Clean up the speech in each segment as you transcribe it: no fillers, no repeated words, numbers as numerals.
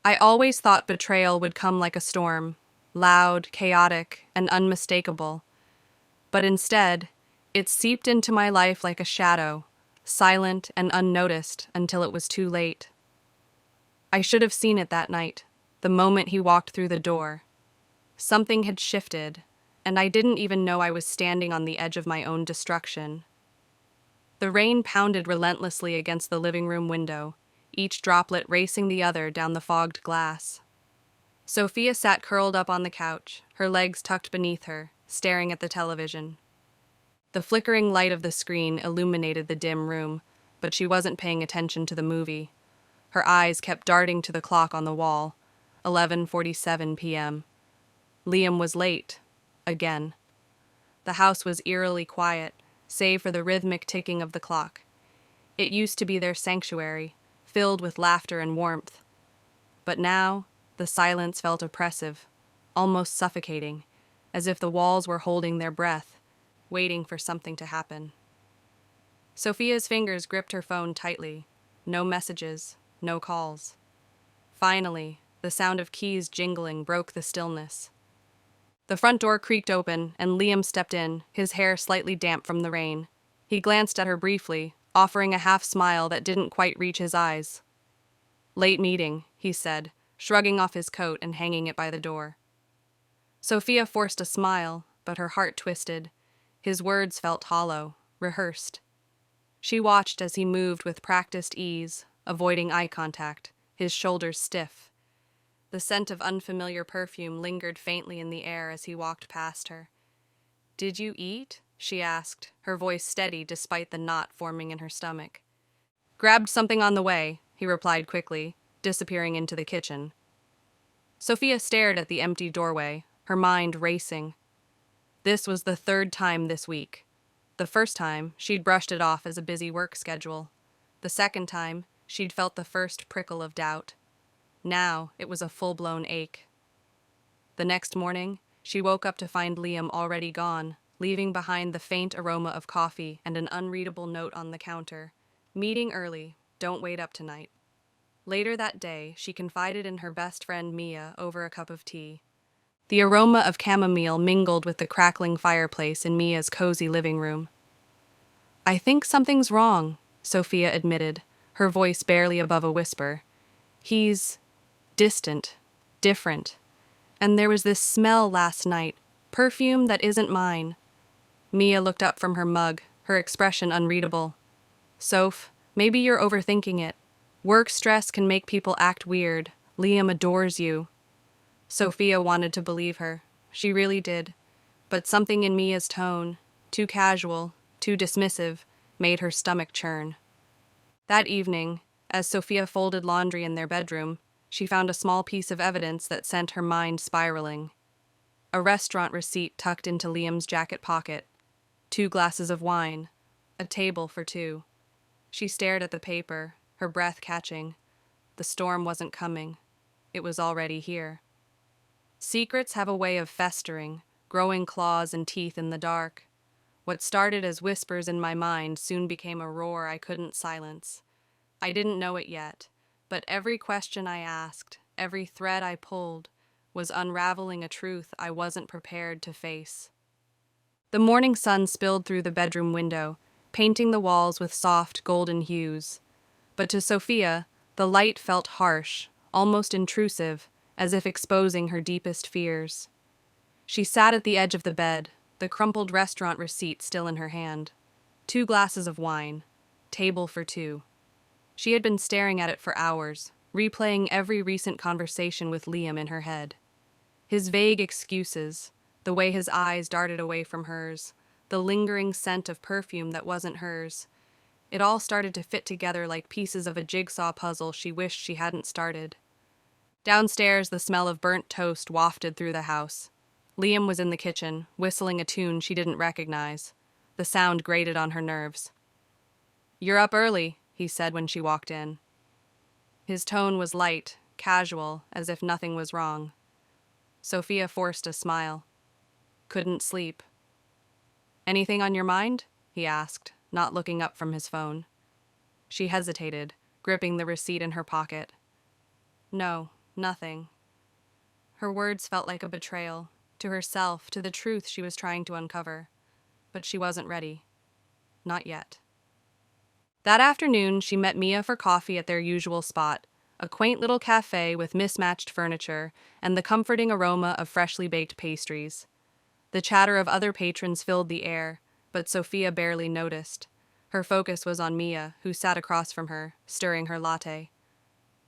I always thought betrayal would come like a storm, loud, chaotic, and unmistakable. But instead, it seeped into my life like a shadow, silent and unnoticed until it was too late. I should have seen it that night, the moment he walked through the door. Something had shifted, and I didn't even know I was standing on the edge of my own destruction. The rain pounded relentlessly against the living room window, each droplet racing the other down the fogged glass. Sophia sat curled up on the couch, her legs tucked beneath her, staring at the television. The flickering light of the screen illuminated the dim room, but she wasn't paying attention to the movie. Her eyes kept darting to the clock on the wall, 11:47 p.m. Liam was late, again. The house was eerily quiet, save for the rhythmic ticking of the clock. It used to be their sanctuary, filled with laughter and warmth. But now, the silence felt oppressive, almost suffocating, as if the walls were holding their breath, waiting for something to happen. Sophia's fingers gripped her phone tightly. No messages, no calls. Finally, the sound of keys jingling broke the stillness. The front door creaked open, and Liam stepped in, his hair slightly damp from the rain. He glanced at her briefly, offering a half-smile that didn't quite reach his eyes. "Late meeting," he said, shrugging off his coat and hanging it by the door. Sophia forced a smile, but her heart twisted. His words felt hollow, rehearsed. She watched as he moved with practiced ease, avoiding eye contact, his shoulders stiff. The scent of unfamiliar perfume lingered faintly in the air as he walked past her. "Did you eat?" she asked, her voice steady despite the knot forming in her stomach. "Grabbed something on the way," he replied quickly, disappearing into the kitchen. Sophia stared at the empty doorway, her mind racing. This was the third time this week. The first time, she'd brushed it off as a busy work schedule. The second time, she'd felt the first prickle of doubt. Now, it was a full-blown ache. The next morning, she woke up to find Liam already gone, leaving behind the faint aroma of coffee and an unreadable note on the counter. "Meeting early. Don't wait up tonight." Later that day, she confided in her best friend Mia over a cup of tea. The aroma of chamomile mingled with the crackling fireplace in Mia's cozy living room. "I think something's wrong," Sophia admitted, her voice barely above a whisper. "He's distant, different. And there was this smell last night, perfume that isn't mine." Mia looked up from her mug, her expression unreadable. "Soph, maybe you're overthinking it. Work stress can make people act weird. Liam adores you." Sophia wanted to believe her. She really did. But something in Mia's tone, too casual, too dismissive, made her stomach churn. That evening, as Sophia folded laundry in their bedroom, she found a small piece of evidence that sent her mind spiraling. A restaurant receipt tucked into Liam's jacket pocket. 2 glasses of wine. A table for 2. She stared at the paper, her breath catching. The storm wasn't coming. It was already here. Secrets have a way of festering, growing claws and teeth in the dark. What started as whispers in my mind soon became a roar I couldn't silence. I didn't know it yet, but every question I asked, every thread I pulled, was unraveling a truth I wasn't prepared to face. The morning sun spilled through the bedroom window, painting the walls with soft, golden hues. But to Sophia, the light felt harsh, almost intrusive, as if exposing her deepest fears. She sat at the edge of the bed, the crumpled restaurant receipt still in her hand. 2 glasses of wine. Table for 2. She had been staring at it for hours, replaying every recent conversation with Liam in her head. His vague excuses, the way his eyes darted away from hers, the lingering scent of perfume that wasn't hers. It all started to fit together like pieces of a jigsaw puzzle she wished she hadn't started. Downstairs, the smell of burnt toast wafted through the house. Liam was in the kitchen, whistling a tune she didn't recognize. The sound grated on her nerves. "You're up early," he said when she walked in. His tone was light, casual, as if nothing was wrong. Sophia forced a smile. "Couldn't sleep." "Anything on your mind?" he asked, not looking up from his phone. She hesitated, gripping the receipt in her pocket. "No, Nothing. Her words felt like a betrayal, to herself, to the truth she was trying to uncover. But she wasn't ready. Not yet. That afternoon, she met Mia for coffee at their usual spot, a quaint little cafe with mismatched furniture and the comforting aroma of freshly baked pastries. The chatter of other patrons filled the air, but Sophia barely noticed. Her focus was on Mia, who sat across from her, stirring her latte.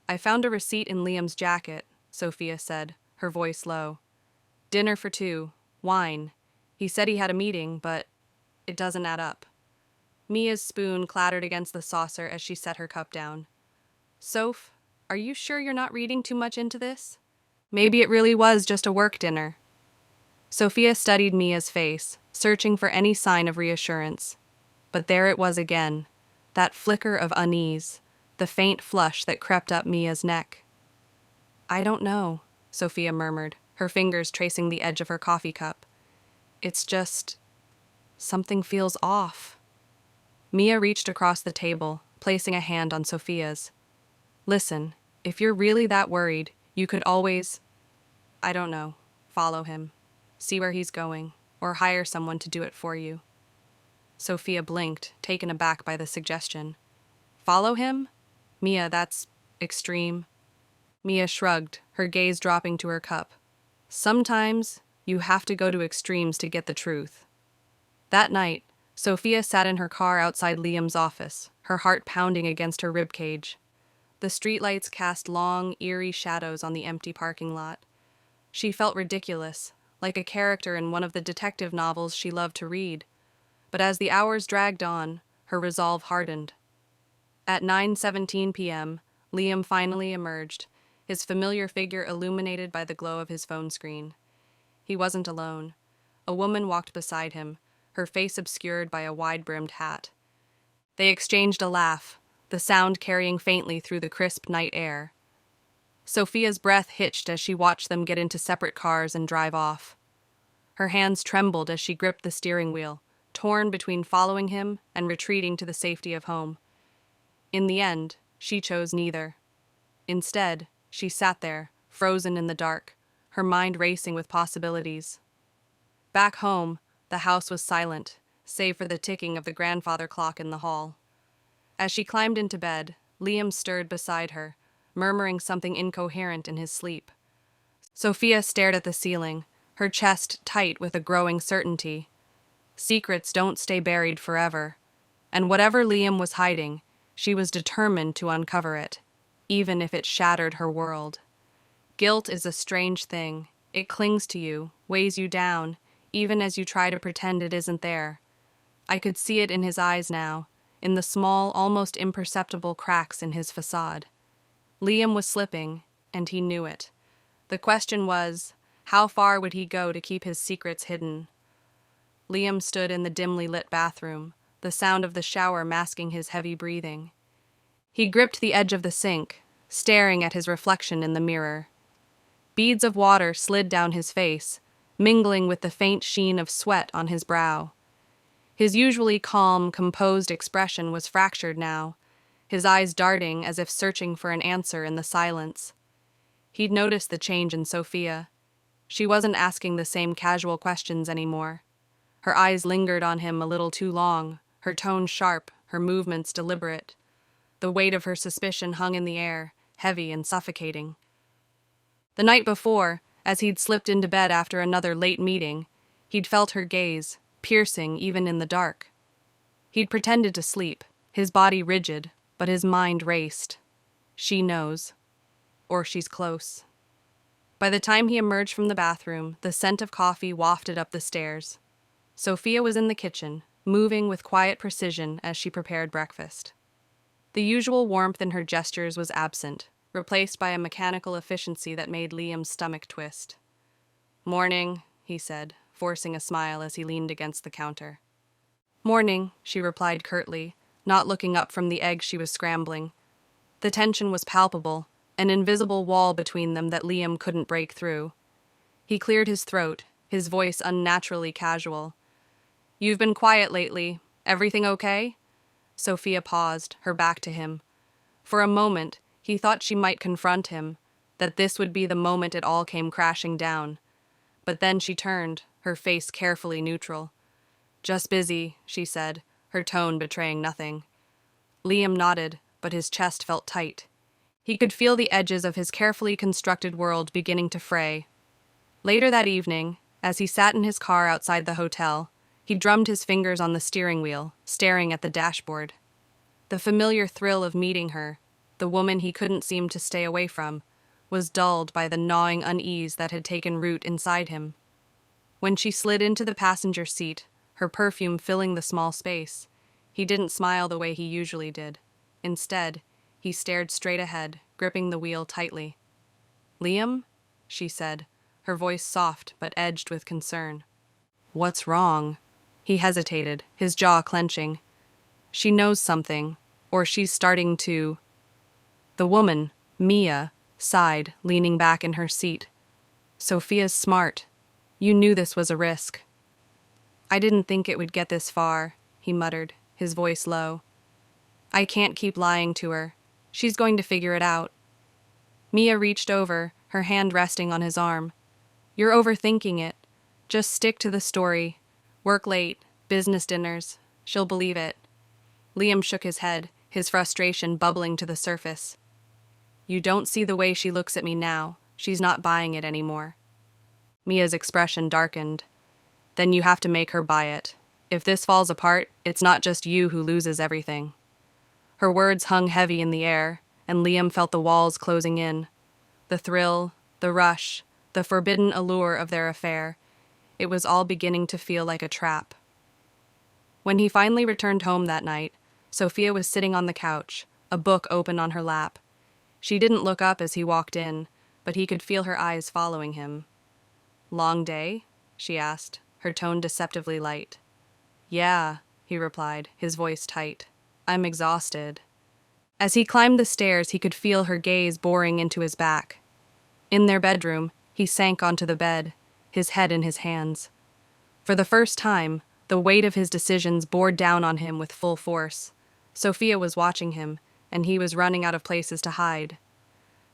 "I found a receipt in Liam's jacket," Sophia said, her voice low. "Dinner for two. Wine. He said he had a meeting, but it doesn't add up." Mia's spoon clattered against the saucer as she set her cup down. "Soph, are you sure you're not reading too much into this? Maybe it really was just a work dinner." Sophia studied Mia's face, searching for any sign of reassurance. But there it was again, that flicker of unease, the faint flush that crept up Mia's neck. "I don't know," Sophia murmured, her fingers tracing the edge of her coffee cup. "It's just... something feels off." Mia reached across the table, placing a hand on Sophia's. "Listen, if you're really that worried, you could always... I don't know, follow him. See where he's going, or hire someone to do it for you." Sophia blinked, taken aback by the suggestion. "Follow him? Mia, that's extreme." Mia shrugged, her gaze dropping to her cup. "Sometimes you have to go to extremes to get the truth." That night, Sophia sat in her car outside Liam's office, her heart pounding against her ribcage. The streetlights cast long, eerie shadows on the empty parking lot. She felt ridiculous, like a character in one of the detective novels she loved to read. But as the hours dragged on, her resolve hardened. At 9:17 p.m., Liam finally emerged, his familiar figure illuminated by the glow of his phone screen. He wasn't alone. A woman walked beside him, her face obscured by a wide-brimmed hat. They exchanged a laugh, the sound carrying faintly through the crisp night air. Sophia's breath hitched as she watched them get into separate cars and drive off. Her hands trembled as she gripped the steering wheel, torn between following him and retreating to the safety of home. In the end, she chose neither. Instead, she sat there, frozen in the dark, her mind racing with possibilities. Back home, the house was silent, save for the ticking of the grandfather clock in the hall. As she climbed into bed, Liam stirred beside her, murmuring something incoherent in his sleep. Sophia stared at the ceiling, her chest tight with a growing certainty. Secrets don't stay buried forever, and whatever Liam was hiding, she was determined to uncover it, even if it shattered her world. Guilt is a strange thing. It clings to you, weighs you down, even as you try to pretend it isn't there. I could see it in his eyes now, in the small, almost imperceptible cracks in his facade. Liam was slipping, and he knew it. The question was, how far would he go to keep his secrets hidden? Liam stood in the dimly lit bathroom, the sound of the shower masking his heavy breathing. He gripped the edge of the sink, staring at his reflection in the mirror. Beads of water slid down his face, mingling with the faint sheen of sweat on his brow. His usually calm, composed expression was fractured now, his eyes darting as if searching for an answer in the silence. He'd noticed the change in Sophia. She wasn't asking the same casual questions anymore. Her eyes lingered on him a little too long, her tone sharp, her movements deliberate. The weight of her suspicion hung in the air, heavy and suffocating. The night before, as he'd slipped into bed after another late meeting, he'd felt her gaze, piercing even in the dark. He'd pretended to sleep, his body rigid, but his mind raced. She knows. Or she's close. By the time he emerged from the bathroom, the scent of coffee wafted up the stairs. Sophia was in the kitchen, moving with quiet precision as she prepared breakfast. The usual warmth in her gestures was absent, replaced by a mechanical efficiency that made Liam's stomach twist. "Morning," he said, forcing a smile as he leaned against the counter. "Morning," she replied curtly, not looking up from the eggs she was scrambling. The tension was palpable, an invisible wall between them that Liam couldn't break through. He cleared his throat, his voice unnaturally casual. "You've been quiet lately. Everything okay?" Sophia paused, her back to him. For a moment, he thought she might confront him, that this would be the moment it all came crashing down. But then she turned, her face carefully neutral. "Just busy," she said, her tone betraying nothing. Liam nodded, but his chest felt tight. He could feel the edges of his carefully constructed world beginning to fray. Later that evening, as he sat in his car outside the hotel, he drummed his fingers on the steering wheel, staring at the dashboard. The familiar thrill of meeting her, the woman he couldn't seem to stay away from, was dulled by the gnawing unease that had taken root inside him. When she slid into the passenger seat, her perfume filling the small space, he didn't smile the way he usually did. Instead, he stared straight ahead, gripping the wheel tightly. "Liam?" she said, her voice soft but edged with concern. "What's wrong?" He hesitated, his jaw clenching. "She knows something, or she's starting to—" The woman, Mia, sighed, leaning back in her seat. "Sophia's smart. You knew this was a risk." "I didn't think it would get this far," he muttered, his voice low. "I can't keep lying to her. She's going to figure it out." Mia reached over, her hand resting on his arm. "You're overthinking it. Just stick to the story. Work late, business dinners. She'll believe it." Liam shook his head, his frustration bubbling to the surface. "You don't see the way she looks at me now. She's not buying it anymore." Mia's expression darkened. "Then you have to make her buy it. If this falls apart, it's not just you who loses everything." Her words hung heavy in the air, and Liam felt the walls closing in. The thrill, the rush, the forbidden allure of their affair. It was all beginning to feel like a trap. When he finally returned home that night, Sophia was sitting on the couch, a book open on her lap. She didn't look up as he walked in, but he could feel her eyes following him. "Long day?" she asked, her tone deceptively light. "Yeah," he replied, his voice tight. "I'm exhausted." As he climbed the stairs, he could feel her gaze boring into his back. In their bedroom, he sank onto the bed, his head in his hands. For the first time, the weight of his decisions bore down on him with full force. Sophia was watching him, and he was running out of places to hide.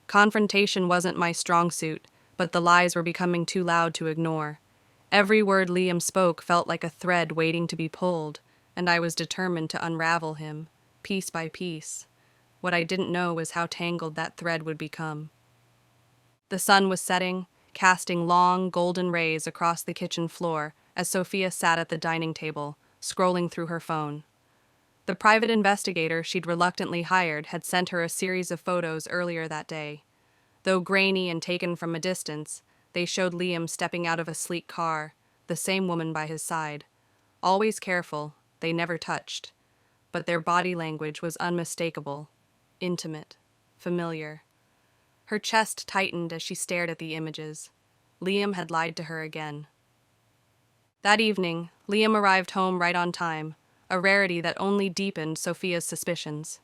Confrontation wasn't my strong suit, but the lies were becoming too loud to ignore. Every word Liam spoke felt like a thread waiting to be pulled, and I was determined to unravel him, piece by piece. What I didn't know was how tangled that thread would become. The sun was setting, casting long, golden rays across the kitchen floor as Sophia sat at the dining table, scrolling through her phone. The private investigator she'd reluctantly hired had sent her a series of photos earlier that day. Though grainy and taken from a distance, they showed Liam stepping out of a sleek car, the same woman by his side. Always careful, they never touched. But their body language was unmistakable, intimate, familiar. Her chest tightened as she stared at the images. Liam had lied to her again. That evening, Liam arrived home right on time, a rarity that only deepened Sophia's suspicions.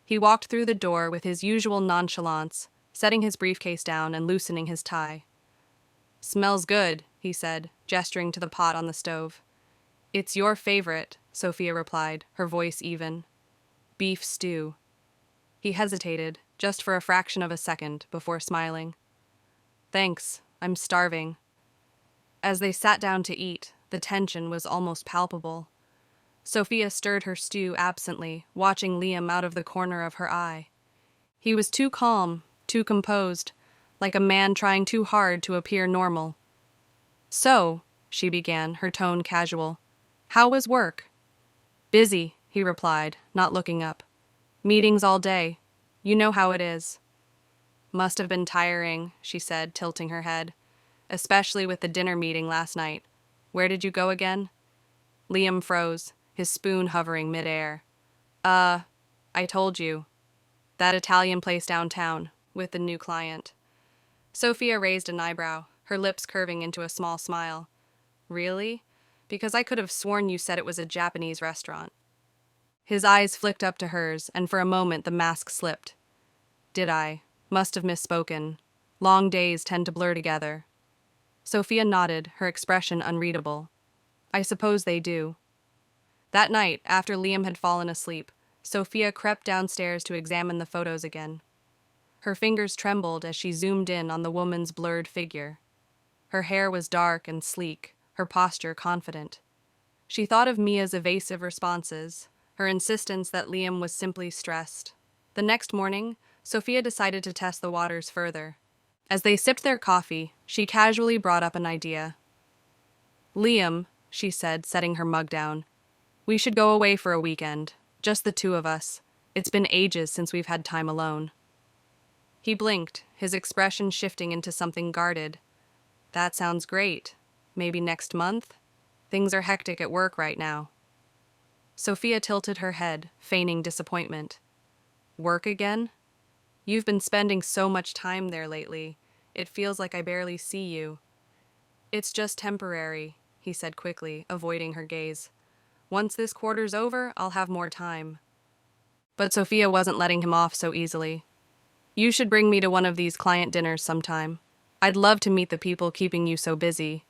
He walked through the door with his usual nonchalance, setting his briefcase down and loosening his tie. "Smells good," he said, gesturing to the pot on the stove. "It's your favorite," Sophia replied, her voice even. "Beef stew." He hesitated, just for a fraction of a second, before smiling. "Thanks, I'm starving." As they sat down to eat, the tension was almost palpable. Sophia stirred her stew absently, watching Liam out of the corner of her eye. He was too calm, too composed, like a man trying too hard to appear normal. "So," she began, her tone casual, "how was work?" "Busy," he replied, not looking up. "Meetings all day. You know how it is." "Must have been tiring," she said, tilting her head. "Especially with the dinner meeting last night. Where did you go again?" Liam froze, his spoon hovering midair. I told you. That Italian place downtown, with the new client." Sophia raised an eyebrow, her lips curving into a small smile. "Really? Because I could have sworn you said it was a Japanese restaurant." His eyes flicked up to hers, and for a moment the mask slipped. "Did I? Must have misspoken. Long days tend to blur together." Sophia nodded, her expression unreadable. "I suppose they do." That night, after Liam had fallen asleep, Sophia crept downstairs to examine the photos again. Her fingers trembled as she zoomed in on the woman's blurred figure. Her hair was dark and sleek, her posture confident. She thought of Mia's evasive responses, her insistence that Liam was simply stressed. The next morning, Sophia decided to test the waters further. As they sipped their coffee, she casually brought up an idea. "Liam," she said, setting her mug down, "we should go away for a weekend, just the two of us. It's been ages since we've had time alone." He blinked, his expression shifting into something guarded. "That sounds great. Maybe next month? Things are hectic at work right now." Sophia tilted her head, feigning disappointment. "Work again? You've been spending so much time there lately. It feels like I barely see you." "It's just temporary," he said quickly, avoiding her gaze. "Once this quarter's over, I'll have more time." But Sophia wasn't letting him off so easily. "You should bring me to one of these client dinners sometime. I'd love to meet the people keeping you so busy."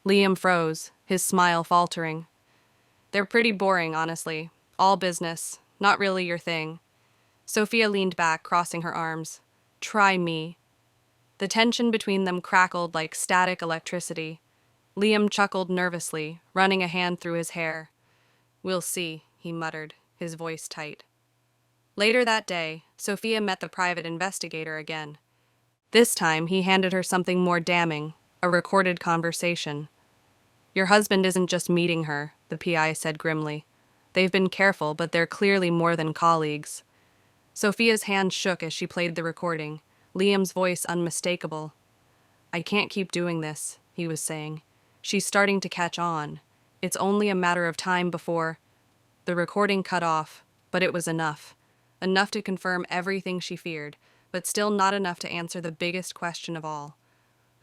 Liam froze, his smile faltering. "They're pretty boring, honestly. All business, not really your thing." Sophia leaned back, crossing her arms. "Try me." The tension between them crackled like static electricity. Liam chuckled nervously, running a hand through his hair. "We'll see," he muttered, his voice tight. Later that day, Sophia met the private investigator again. This time, he handed her something more damning, a recorded conversation. "Your husband isn't just meeting her," the PI said grimly. "They've been careful, but they're clearly more than colleagues." Sophia's hand shook as she played the recording, Liam's voice unmistakable. "I can't keep doing this," he was saying. "She's starting to catch on. It's only a matter of time before—" The recording cut off, but it was enough. Enough to confirm everything she feared, but still not enough to answer the biggest question of all.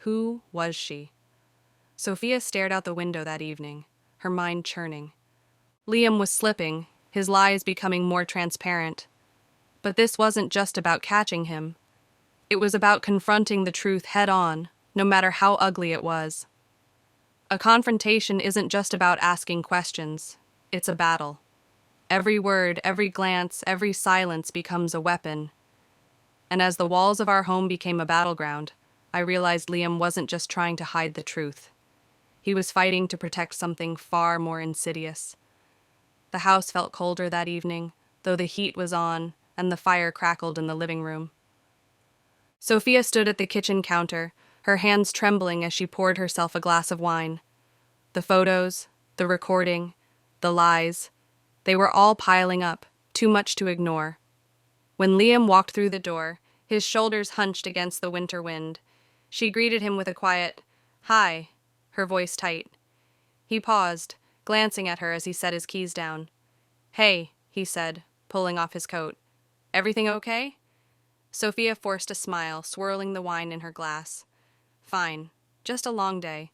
Who was she? Sophia stared out the window that evening, her mind churning. Liam was slipping, his lies becoming more transparent. But this wasn't just about catching him. It was about confronting the truth head-on, no matter how ugly it was. A confrontation isn't just about asking questions. It's a battle. Every word, every glance, every silence becomes a weapon. And as the walls of our home became a battleground, I realized Liam wasn't just trying to hide the truth. He was fighting to protect something far more insidious. The house felt colder that evening, though the heat was on and the fire crackled in the living room. Sophia stood at the kitchen counter, her hands trembling as she poured herself a glass of wine. The photos, the recording, the lies, they were all piling up, too much to ignore. When Liam walked through the door, his shoulders hunched against the winter wind. She greeted him with a quiet, "Hi," her voice tight. He paused, glancing at her as he set his keys down. "Hey," he said, pulling off his coat. "Everything okay?" Sophia forced a smile, swirling the wine in her glass. "Fine. Just a long day."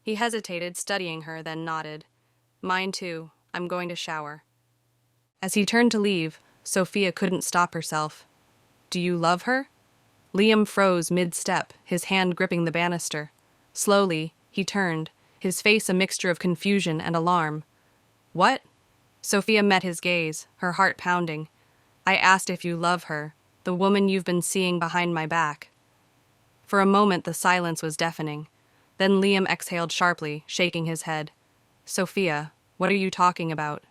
He hesitated, studying her, then nodded. "Mine too. I'm going to shower." As he turned to leave, Sophia couldn't stop herself. "Do you love her?" Liam froze mid-step, his hand gripping the banister. Slowly, he turned, his face a mixture of confusion and alarm. "What?" Sophia met his gaze, her heart pounding. "I asked if you love her, the woman you've been seeing behind my back." For a moment the silence was deafening. Then Liam exhaled sharply, shaking his head. "Sophia, what are you talking about?"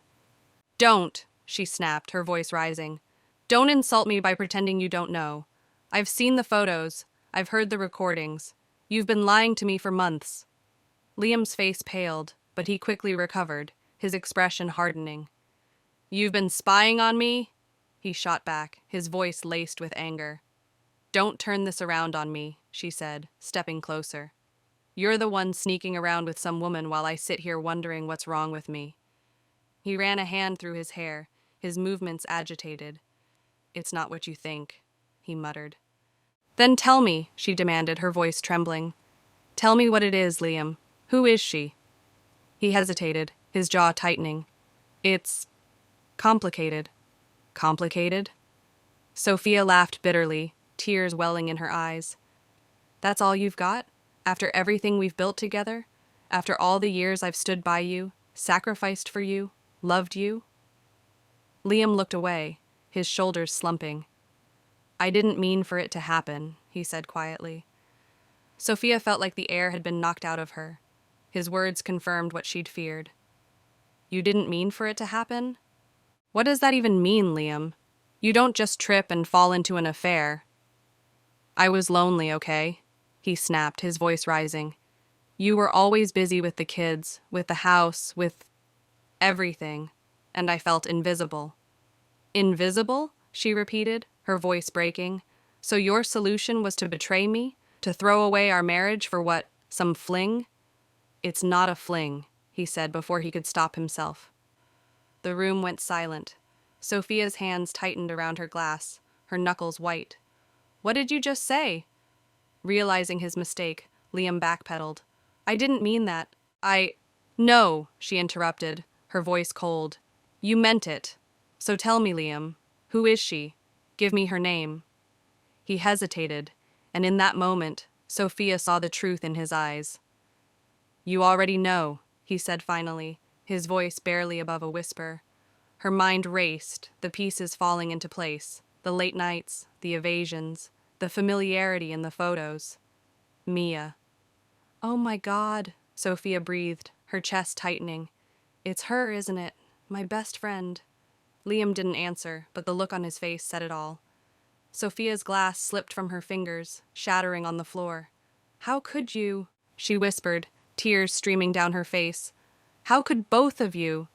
"Don't," she snapped, her voice rising. "Don't insult me by pretending you don't know. I've seen the photos. I've heard the recordings. You've been lying to me for months." Liam's face paled, but he quickly recovered, his expression hardening. "You've been spying on me?" he shot back, his voice laced with anger. "Don't turn this around on me," she said, stepping closer. "You're the one sneaking around with some woman while I sit here wondering what's wrong with me." He ran a hand through his hair, his movements agitated. "It's not what you think," he muttered. "Then tell me," she demanded, her voice trembling. "Tell me what it is, Liam. Who is she?" He hesitated, his jaw tightening. "It's complicated." "Complicated?" Sophia laughed bitterly, tears welling in her eyes. "That's all you've got? After everything we've built together? After all the years I've stood by you, sacrificed for you, loved you?" Liam looked away, his shoulders slumping. I didn't mean for it to happen, he said quietly. Sophia felt like the air had been knocked out of her. His words confirmed what she'd feared. You didn't mean for it to happen? What does that even mean, Liam? You don't just trip and fall into an affair. I was lonely, okay? He snapped, his voice rising. You were always busy with the kids, with the house, with everything, and I felt invisible. Invisible? She repeated, her voice breaking. So your solution was to betray me? To throw away our marriage for what, some fling? It's not a fling, he said before he could stop himself. The room went silent. Sophia's hands tightened around her glass, her knuckles white. What did you just say? Realizing his mistake, Liam backpedaled. I didn't mean that. No, she interrupted, her voice cold. You meant it. So tell me, Liam, who is she? Give me her name. He hesitated, and in that moment, Sophia saw the truth in his eyes. You already know, he said finally, his voice barely above a whisper. Her mind raced, the pieces falling into place, the late nights, the evasions, the familiarity in the photos. Mia. Oh my God, Sophia breathed, her chest tightening. It's her, isn't it? My best friend. Liam didn't answer, but the look on his face said it all. Sophia's glass slipped from her fingers, shattering on the floor. How could you? She whispered, tears streaming down her face. How could both of you?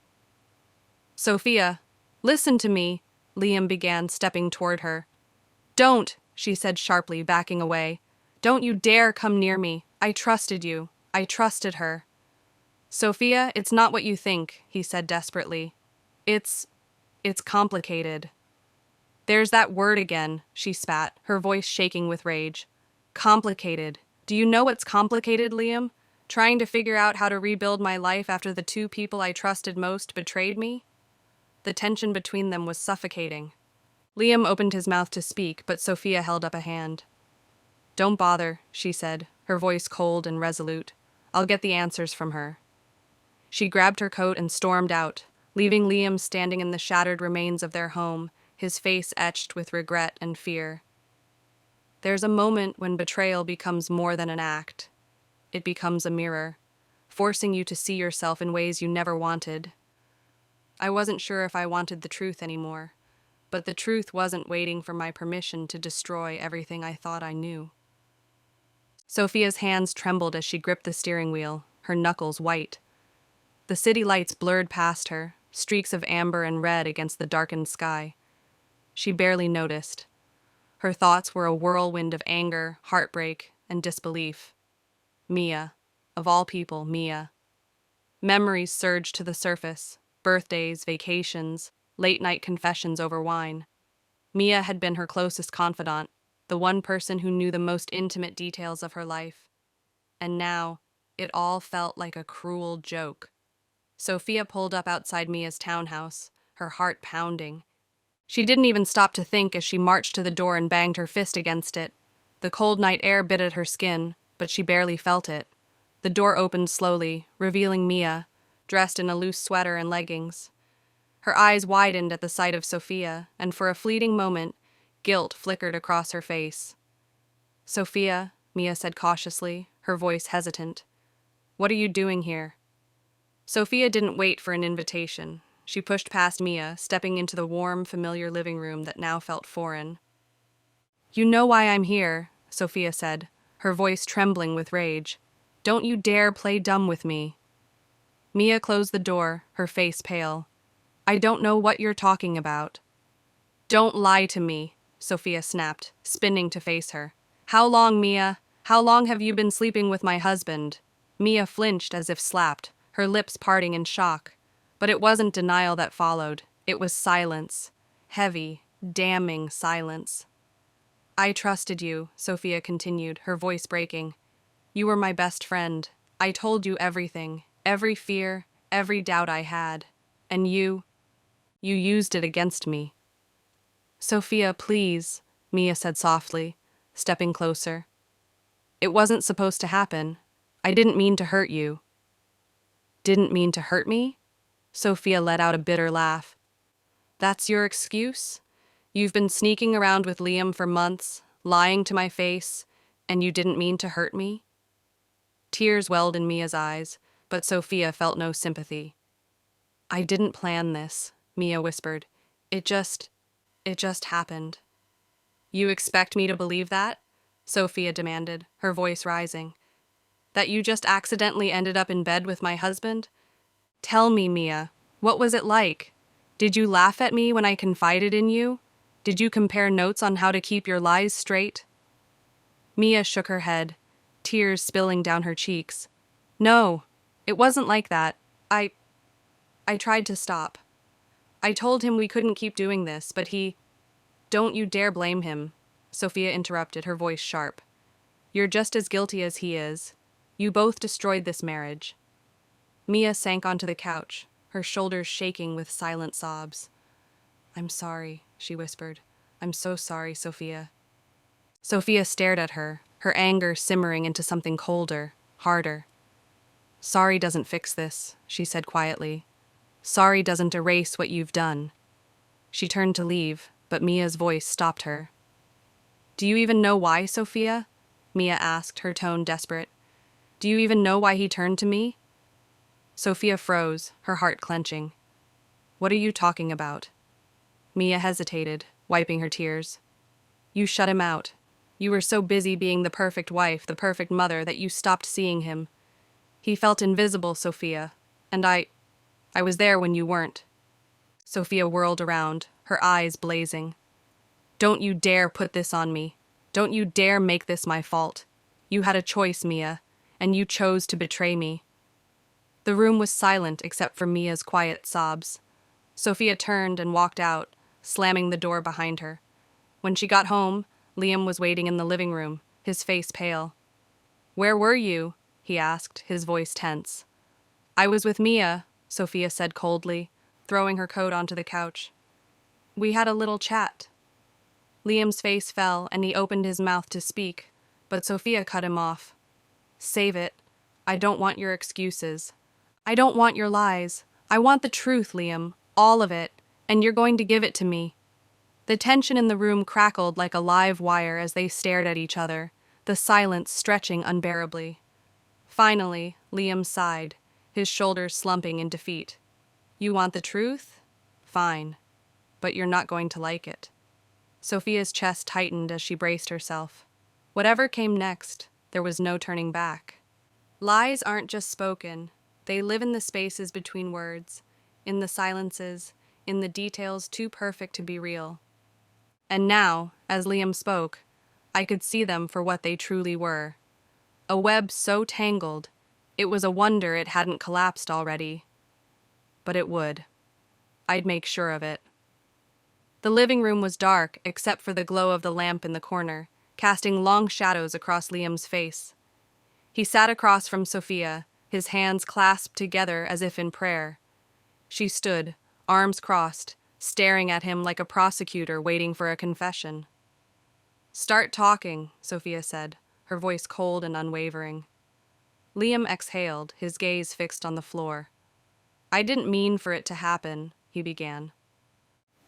Sophia, listen to me, Liam began, stepping toward her. Don't, she said sharply, backing away. Don't you dare come near me. I trusted you. I trusted her. Sophia, it's not what you think, he said desperately. It's complicated. There's that word again, she spat, her voice shaking with rage. Complicated. Do you know what's complicated, Liam? Trying to figure out how to rebuild my life after the two people I trusted most betrayed me? The tension between them was suffocating. Liam opened his mouth to speak, but Sophia held up a hand. Don't bother, she said, her voice cold and resolute. I'll get the answers from her. She grabbed her coat and stormed out, leaving Liam standing in the shattered remains of their home, his face etched with regret and fear. There's a moment when betrayal becomes more than an act. It becomes a mirror, forcing you to see yourself in ways you never wanted. I wasn't sure if I wanted the truth anymore, but the truth wasn't waiting for my permission to destroy everything I thought I knew. Sophia's hands trembled as she gripped the steering wheel, her knuckles white. The city lights blurred past her, streaks of amber and red against the darkened sky. She barely noticed. Her thoughts were a whirlwind of anger, heartbreak, and disbelief. Mia. Of all people, Mia. Memories surged to the surface. Birthdays, vacations, late-night confessions over wine. Mia had been her closest confidant, the one person who knew the most intimate details of her life. And now, it all felt like a cruel joke. Sophia pulled up outside Mia's townhouse, her heart pounding. She didn't even stop to think as she marched to the door and banged her fist against it. The cold night air bit at her skin, but she barely felt it. The door opened slowly, revealing Mia, dressed in a loose sweater and leggings. Her eyes widened at the sight of Sophia, and for a fleeting moment, guilt flickered across her face. Sophia, Mia said cautiously, her voice hesitant. What are you doing here? Sophia didn't wait for an invitation. She pushed past Mia, stepping into the warm, familiar living room that now felt foreign. You know why I'm here, Sophia said, her voice trembling with rage. Don't you dare play dumb with me. Mia closed the door, her face pale. I don't know what you're talking about. Don't lie to me, Sophia snapped, spinning to face her. How long, Mia? How long have you been sleeping with my husband? Mia flinched as if slapped, her lips parting in shock. But it wasn't denial that followed. It was silence. Heavy, damning silence. I trusted you, Sophia continued, her voice breaking. You were my best friend. I told you everything, every fear, every doubt I had. And you used it against me. Sophia, please, Mia said softly, stepping closer. It wasn't supposed to happen. I didn't mean to hurt you. Didn't mean to hurt me? Sophia let out a bitter laugh. That's your excuse? You've been sneaking around with Liam for months, lying to my face, and you didn't mean to hurt me? Tears welled in Mia's eyes, but Sophia felt no sympathy. I didn't plan this, Mia whispered. It just happened. You expect me to believe that? Sophia demanded, her voice rising. That you just accidentally ended up in bed with my husband? Tell me, Mia, what was it like? Did you laugh at me when I confided in you? Did you compare notes on how to keep your lies straight? Mia shook her head, tears spilling down her cheeks. No, it wasn't like that. I tried to stop. I told him we couldn't keep doing this, but he... Don't you dare blame him, Sophia interrupted, her voice sharp. You're just as guilty as he is. You both destroyed this marriage. Mia sank onto the couch, her shoulders shaking with silent sobs. I'm sorry, she whispered. I'm so sorry, Sophia. Sophia stared at her, her anger simmering into something colder, harder. Sorry doesn't fix this, she said quietly. Sorry doesn't erase what you've done. She turned to leave, but Mia's voice stopped her. Do you even know why, Sophia? Mia asked, her tone desperate. Do you even know why he turned to me? Sophia froze, her heart clenching. What are you talking about? Mia hesitated, wiping her tears. You shut him out. You were so busy being the perfect wife, the perfect mother, that you stopped seeing him. He felt invisible, Sophia, and I was there when you weren't. Sophia whirled around, her eyes blazing. Don't you dare put this on me. Don't you dare make this my fault. You had a choice, Mia, and you chose to betray me. The room was silent except for Mia's quiet sobs. Sophia turned and walked out, slamming the door behind her. When she got home, Liam was waiting in the living room, his face pale. Where were you? He asked, his voice tense. I was with Mia, Sophia said coldly, throwing her coat onto the couch. We had a little chat. Liam's face fell and he opened his mouth to speak, but Sophia cut him off. Save it. I don't want your excuses. I don't want your lies. I want the truth, Liam, all of it, and you're going to give it to me. The tension in the room crackled like a live wire as they stared at each other, the silence stretching unbearably. Finally, Liam sighed, his shoulders slumping in defeat. You want the truth? Fine. But you're not going to like it. Sophia's chest tightened as she braced herself. Whatever came next, there was no turning back. Lies aren't just spoken. They live in the spaces between words, in the silences, in the details too perfect to be real. And now, as Liam spoke, I could see them for what they truly were. A web so tangled, it was a wonder it hadn't collapsed already. But it would. I'd make sure of it. The living room was dark except for the glow of the lamp in the corner, casting long shadows across Liam's face. He sat across from Sophia, his hands clasped together as if in prayer. She stood, arms crossed, staring at him like a prosecutor waiting for a confession. Start talking, Sophia said, her voice cold and unwavering. Liam exhaled, his gaze fixed on the floor. I didn't mean for it to happen, he began.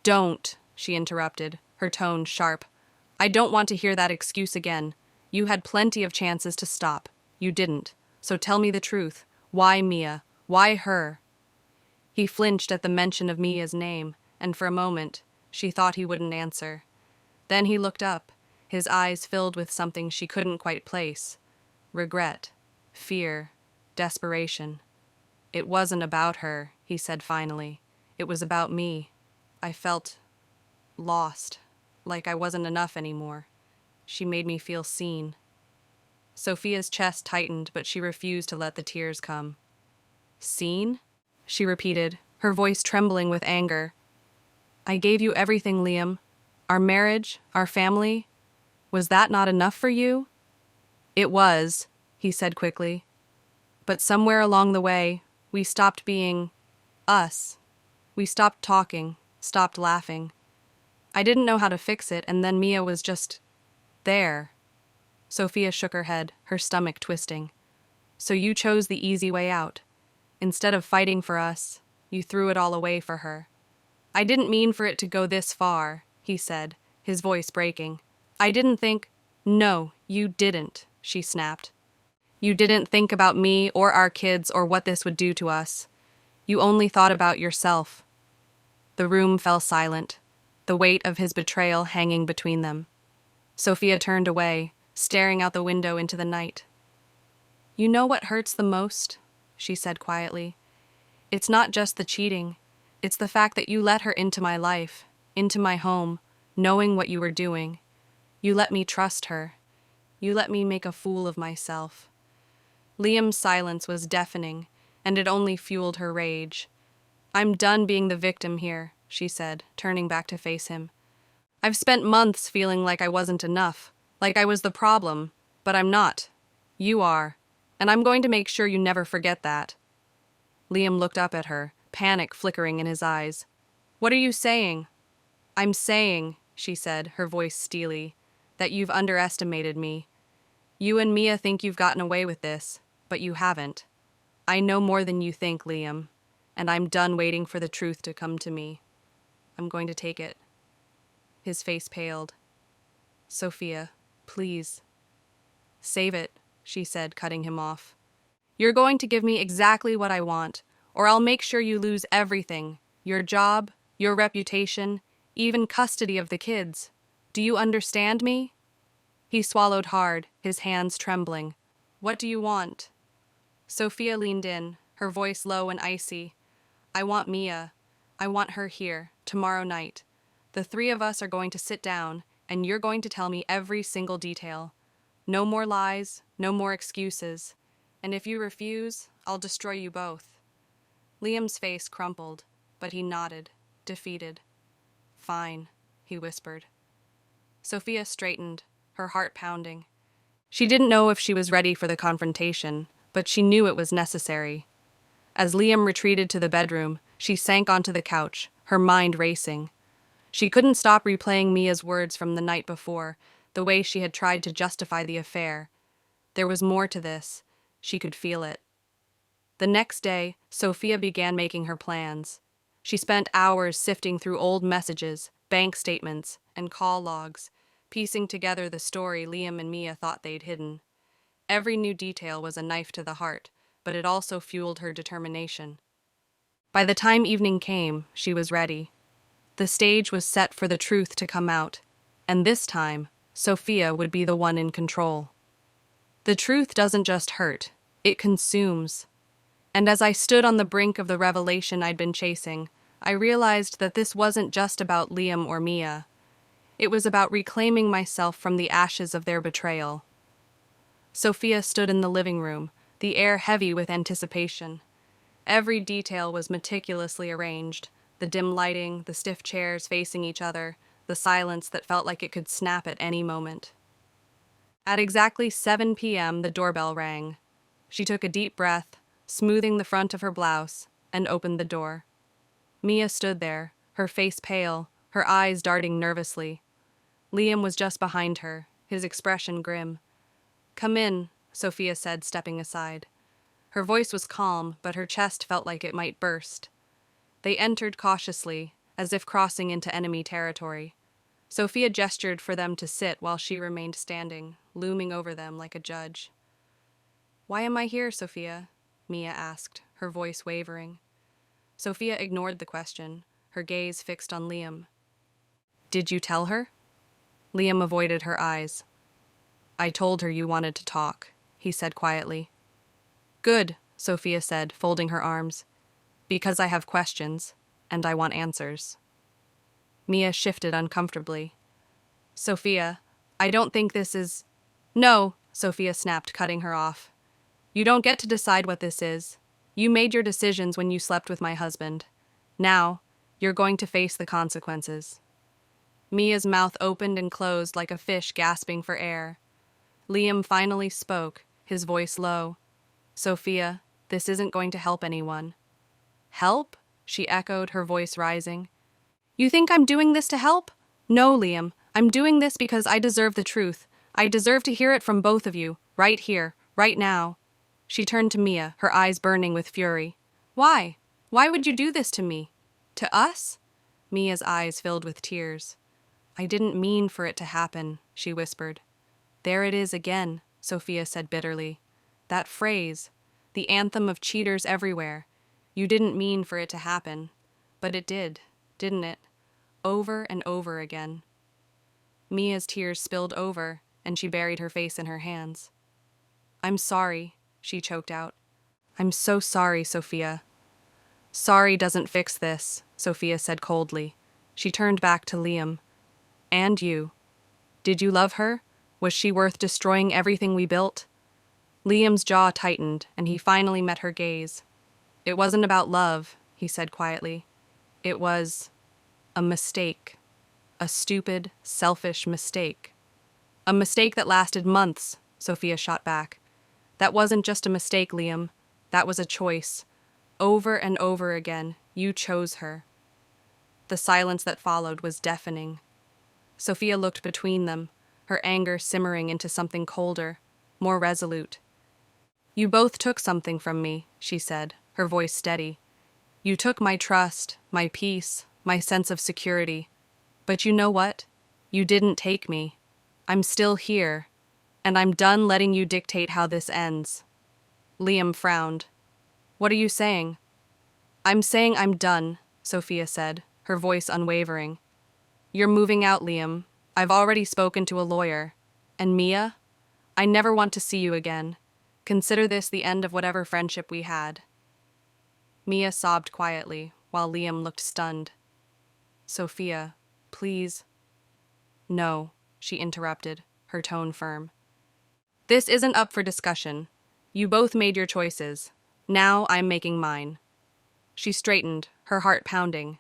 Don't, she interrupted, her tone sharp. I don't want to hear that excuse again. You had plenty of chances to stop. You didn't. So tell me the truth. Why Mia? Why her? He flinched at the mention of Mia's name, and for a moment, she thought he wouldn't answer. Then he looked up, his eyes filled with something she couldn't quite place. Regret, fear, desperation. It wasn't about her, he said finally. It was about me. I felt lost, like I wasn't enough anymore. She made me feel seen. Sophia's chest tightened, but she refused to let the tears come. Seen? She repeated, her voice trembling with anger. I gave you everything, Liam. Our marriage, our family. Was that not enough for you? It was, he said quickly. But somewhere along the way, we stopped being us. We stopped talking, stopped laughing. I didn't know how to fix it, and then Mia was just there. Sophia shook her head, her stomach twisting. So you chose the easy way out. Instead of fighting for us, you threw it all away for her. I didn't mean for it to go this far, he said, his voice breaking. I didn't think— No, you didn't, she snapped. You didn't think about me or our kids or what this would do to us. You only thought about yourself. The room fell silent, the weight of his betrayal hanging between them. Sophia turned away, staring out the window into the night. You know what hurts the most? She said quietly. It's not just the cheating. It's the fact that you let her into my life, into my home, knowing what you were doing. You let me trust her. You let me make a fool of myself. Liam's silence was deafening, and it only fueled her rage. I'm done being the victim here, she said, turning back to face him. I've spent months feeling like I wasn't enough, like I was the problem, but I'm not. You are, and I'm going to make sure you never forget that. Liam looked up at her, panic flickering in his eyes. What are you saying? I'm saying, she said, her voice steely, that you've underestimated me. You and Mia think you've gotten away with this, but you haven't. I know more than you think, Liam, and I'm done waiting for the truth to come to me. I'm going to take it. His face paled. Sophia, please. Save it, she said, cutting him off. You're going to give me exactly what I want, or I'll make sure you lose everything. Your job, your reputation, even custody of the kids. Do you understand me? He swallowed hard, his hands trembling. What do you want? Sophia leaned in, her voice low and icy. I want Mia. I want her here, tomorrow night. The three of us are going to sit down, and you're going to tell me every single detail. No more lies, no more excuses. And if you refuse, I'll destroy you both. Liam's face crumpled, but he nodded, defeated. Fine, he whispered. Sophia straightened, her heart pounding. She didn't know if she was ready for the confrontation, but she knew it was necessary. As Liam retreated to the bedroom, she sank onto the couch, her mind racing. She couldn't stop replaying Mia's words from the night before, the way she had tried to justify the affair. There was more to this. She could feel it. The next day, Sophia began making her plans. She spent hours sifting through old messages, bank statements, and call logs, piecing together the story Liam and Mia thought they'd hidden. Every new detail was a knife to the heart, but it also fueled her determination. By the time evening came, she was ready. The stage was set for the truth to come out, and this time, Sophia would be the one in control. The truth doesn't just hurt, it consumes. And as I stood on the brink of the revelation I'd been chasing, I realized that this wasn't just about Liam or Mia. It was about reclaiming myself from the ashes of their betrayal. Sophia stood in the living room, the air heavy with anticipation. Every detail was meticulously arranged, the dim lighting, the stiff chairs facing each other, the silence that felt like it could snap at any moment. At exactly 7 p.m., the doorbell rang. She took a deep breath, smoothing the front of her blouse, and opened the door. Mia stood there, her face pale, her eyes darting nervously. Liam was just behind her, his expression grim. Come in, Sophia said, stepping aside. Her voice was calm, but her chest felt like it might burst. They entered cautiously, as if crossing into enemy territory. Sophia gestured for them to sit while she remained standing, looming over them like a judge. Why am I here, Sophia? Mia asked, her voice wavering. Sophia ignored the question, her gaze fixed on Liam. Did you tell her? Liam avoided her eyes. I told her you wanted to talk, he said quietly. Good, Sophia said, folding her arms. Because I have questions, and I want answers. Mia shifted uncomfortably. Sophia, I don't think this is— No, Sophia snapped, cutting her off. You don't get to decide what this is. You made your decisions when you slept with my husband. Now, you're going to face the consequences. Mia's mouth opened and closed like a fish gasping for air. Liam finally spoke, his voice low. Sophia, this isn't going to help anyone. Help? She echoed, her voice rising. You think I'm doing this to help? No, Liam. I'm doing this because I deserve the truth. I deserve to hear it from both of you, right here, right now. She turned to Mia, her eyes burning with fury. Why? Why would you do this to me? To us? Mia's eyes filled with tears. I didn't mean for it to happen, she whispered. There it is again, Sophia said bitterly. That phrase, the anthem of cheaters everywhere. You didn't mean for it to happen. But it did, didn't it? Over and over again. Mia's tears spilled over, and she buried her face in her hands. I'm sorry, she choked out. I'm so sorry, Sophia. Sorry doesn't fix this, Sophia said coldly. She turned back to Liam. And you. Did you love her? Was she worth destroying everything we built? Liam's jaw tightened, and he finally met her gaze. It wasn't about love, he said quietly. It was a mistake. A stupid, selfish mistake. A mistake that lasted months, Sophia shot back. That wasn't just a mistake, Liam. That was a choice. Over and over again, you chose her. The silence that followed was deafening. Sophia looked between them, her anger simmering into something colder, more resolute. You both took something from me, she said, her voice steady. You took my trust, my peace, my sense of security. But you know what? You didn't take me. I'm still here, and I'm done letting you dictate how this ends. Liam frowned. What are you saying? I'm saying I'm done, Sophia said, her voice unwavering. You're moving out, Liam. I've already spoken to a lawyer. And Mia? I never want to see you again. Consider this the end of whatever friendship we had. Mia sobbed quietly, while Liam looked stunned. Sophia, please. No, she interrupted, her tone firm. This isn't up for discussion. You both made your choices. Now I'm making mine. She straightened, her heart pounding.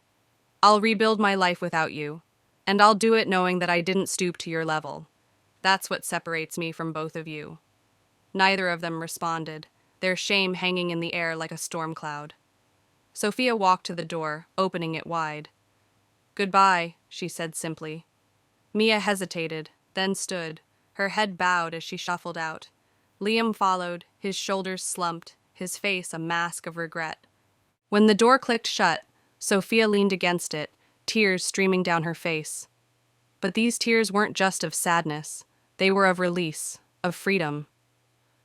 I'll rebuild my life without you, and I'll do it knowing that I didn't stoop to your level. That's what separates me from both of you. Neither of them responded, their shame hanging in the air like a storm cloud. Sophia walked to the door, opening it wide. Goodbye, she said simply. Mia hesitated, then stood, her head bowed as she shuffled out. Liam followed, his shoulders slumped, his face a mask of regret. When the door clicked shut, Sophia leaned against it, tears streaming down her face. But these tears weren't just of sadness. They were of release, of freedom.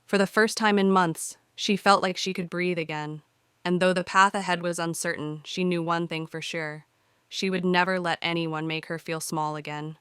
For the first time in months, she felt like she could breathe again. And though the path ahead was uncertain, she knew one thing for sure. She would never let anyone make her feel small again.